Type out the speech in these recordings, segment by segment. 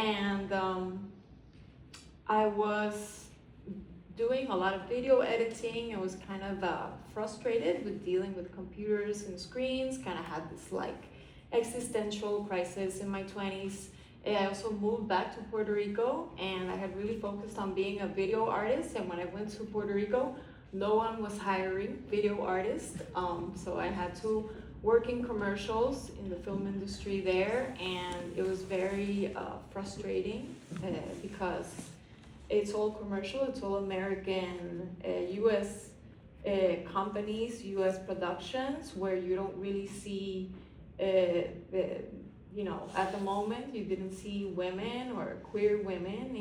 And I was doing a lot of video editing. I was kind of frustrated with dealing with computers and screens, kind of had this like existential crisis in my 20s. I also moved back to Puerto Rico, and I had really focused on being a video artist. And when I went to Puerto Rico, no one was hiring video artists, so I had to work in commercials in the film industry there, and it was very frustrating because it's all commercial, it's all American, US companies, US productions, where you don't really see at the moment, you didn't see women or queer women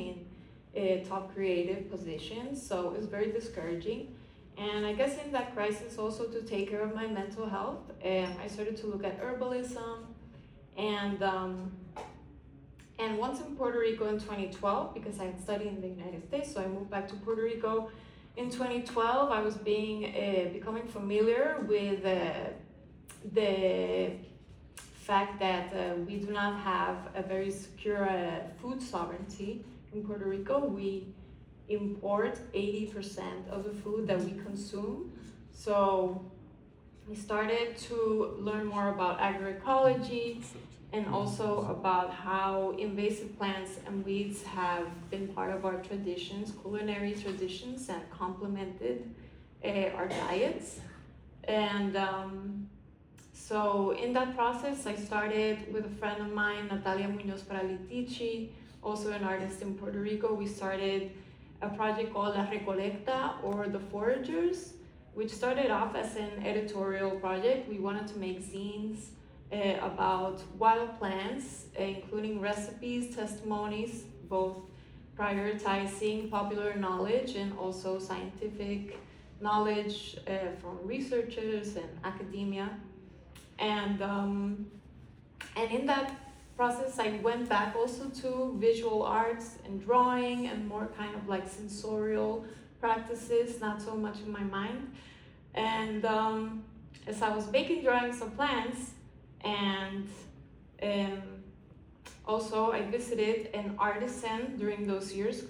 in top creative positions, so it was very discouraging. And I guess in that crisis also, to take care of my mental health, I started to look at herbalism, and once in Puerto Rico in 2012, because I had studied in the United States, so I moved back to Puerto Rico in 2012. I was becoming familiar with the fact that we do not have a very secure food sovereignty in Puerto Rico. We import 80% of the food that we consume. So we started to learn more about agroecology, and also about how invasive plants and weeds have been part of our traditions, culinary traditions, and complemented our diets. And so in that process, I started with a friend of mine, Natalia Muñoz Paralitici, also an artist in Puerto Rico. We started a project called La Recolecta, or The Foragers, which started off as an editorial project. We wanted to make zines about wild plants, including recipes, testimonies, both prioritizing popular knowledge and also scientific knowledge from researchers and academia. And in that process, I went back also to visual arts and drawing and more kind of like sensorial practices, not so much in my mind. And as I was making drawings of plants, and also I visited an artisan during those years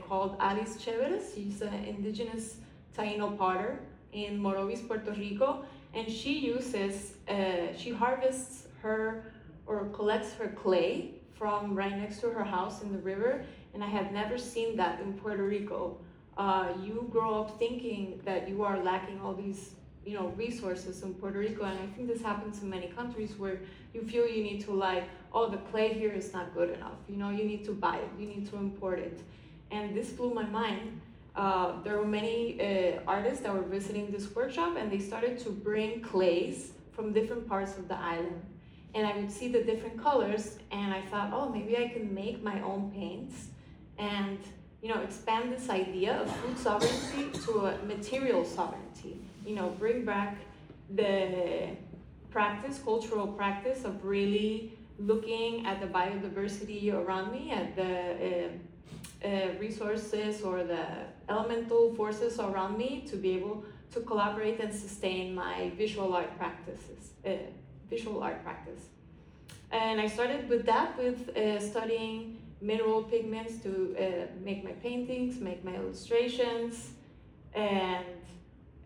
called Alice Chéveres. She's an indigenous Taino potter in Morovis, Puerto Rico, and she harvests her or collects her clay from right next to her house in the river, and I had never seen that in Puerto Rico. You grow up thinking that you are lacking all these resources in Puerto Rico, and I think this happens in many countries where you feel you need to the clay here is not good enough, you need to buy it, you need to import it. And this blew my mind. There were many artists that were visiting this workshop, and they started to bring clays from different parts of the island, and I would see the different colors, and I thought, oh, maybe I can make my own paints and expand this idea of food sovereignty to a material sovereignty. Bring back the cultural practice of really looking at the biodiversity around me, at the resources or the elemental forces around me, to be able to collaborate and sustain my visual art practice. And I started with that, with studying mineral pigments to make my paintings, make my illustrations, and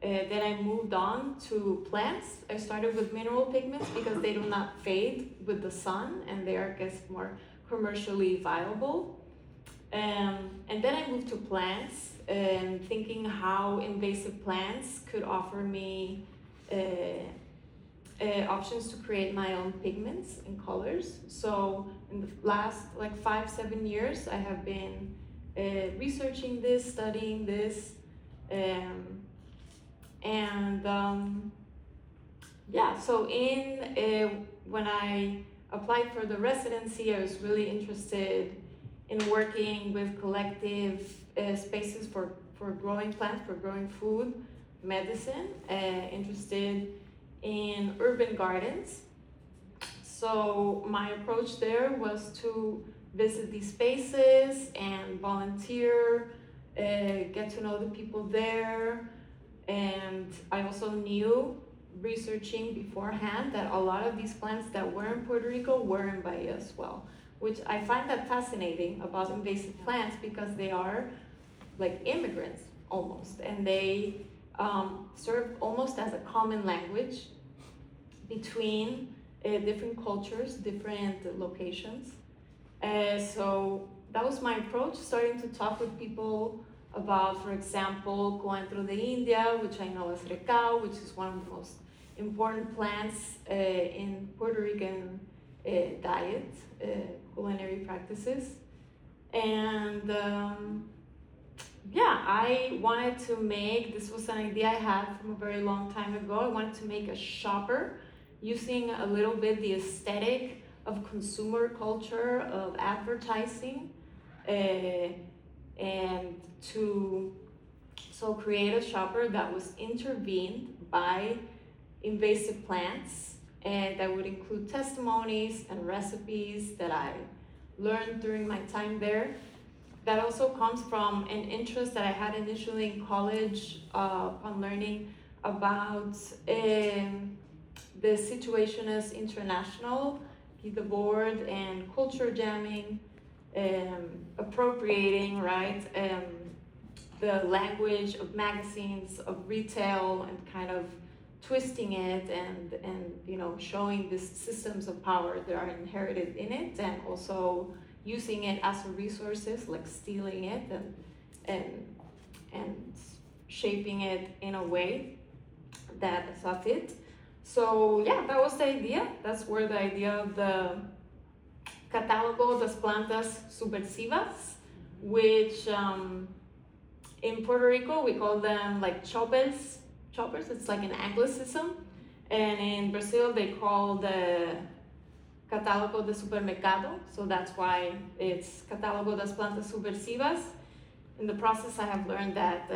then I moved on to plants. I started with mineral pigments because they do not fade with the sun, and they are, I guess, more commercially viable. And then I moved to plants, and thinking how invasive plants could offer me options to create my own pigments and colors. So in the last 5-7 years, I have been researching this, studying this, so when I applied for the residency, I was really interested in working with collective spaces for growing plants, for growing food, medicine, interested in urban gardens. So my approach there was to visit these spaces and volunteer, get to know the people there. And I also knew, researching beforehand, that a lot of these plants that were in Puerto Rico were in Bahia as well, which I find that fascinating about invasive plants because they are like immigrants almost, and they serve almost as a common language between different cultures, different locations. So that was my approach, starting to talk with people about, for example, coentro de India, which I know as recao, which is one of the most important plants in Puerto Rican diet, culinary practices. And yeah, I wanted to make, this was an idea I had from a very long time ago, I wanted to make a shopper using a little bit the aesthetic of consumer culture, of advertising, and to create a shopper that was intervened by invasive plants, and that would include testimonies and recipes that I learned during my time there. That also comes from an interest that I had initially in college upon learning about the Situationist International, the board, and culture jamming, appropriating, right, the language of magazines, of retail, and kind of twisting it and you know, showing these systems of power that are inherited in it, and also using it as a resources, like stealing it and shaping it in a way that saw fit. So yeah, that was the idea. That's where the idea of the Catálogo das Plantas Subversivas, which in Puerto Rico we call them like choppers. It's like an Anglicism, and in Brazil they call the Catálogo de Supermercado, so that's why it's Catálogo das Plantas Subversivas. In the process, I have learned that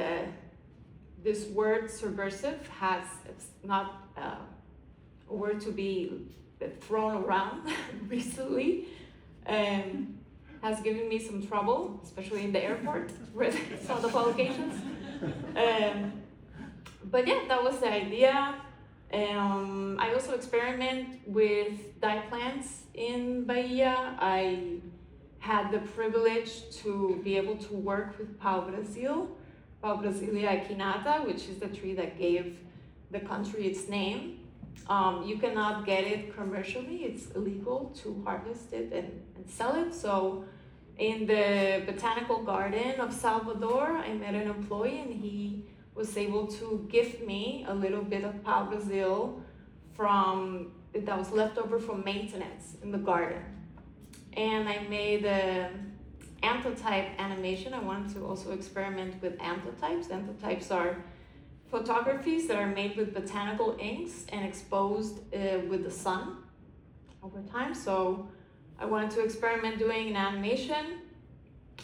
this word subversive has, it's not a word to be thrown around recently, has given me some trouble, especially in the airport with some of the publications. But yeah, that was the idea. I also experiment with dye plants in Bahia. I had the privilege to be able to work with Pau Brasil, Pau Brasilia equinata, which is the tree that gave the country its name. You cannot get it commercially, it's illegal to harvest it and sell it. So in the botanical garden of Salvador, I met an employee and he was able to gift me a little bit of Pau Brasil that was left over from maintenance in the garden. And I made an anthotype animation. I wanted to also experiment with anthotypes. Anthotypes are photographies that are made with botanical inks and exposed with the sun over time. So I wanted to experiment doing an animation.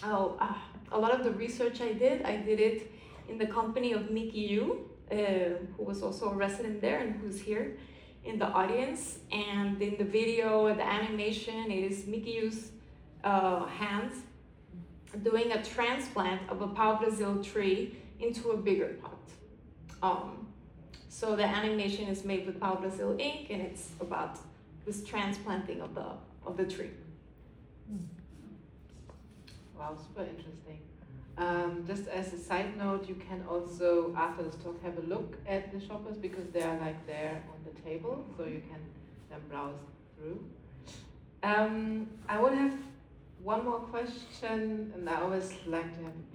A lot of the research I did it in the company of Mickey Yu, who was also a resident there and who's here in the audience. And in the video, the animation, it is Mickey Yu's hands doing a transplant of a Pau Brasil tree into a bigger pot. So the animation is made with Pau Brasil ink, and it's about this transplanting of the tree. Wow, super interesting. Just as a side note, you can also, after this talk, have a look at the shoppers because they are like there on the table, so you can then browse through. I would have one more question, and I always like to have a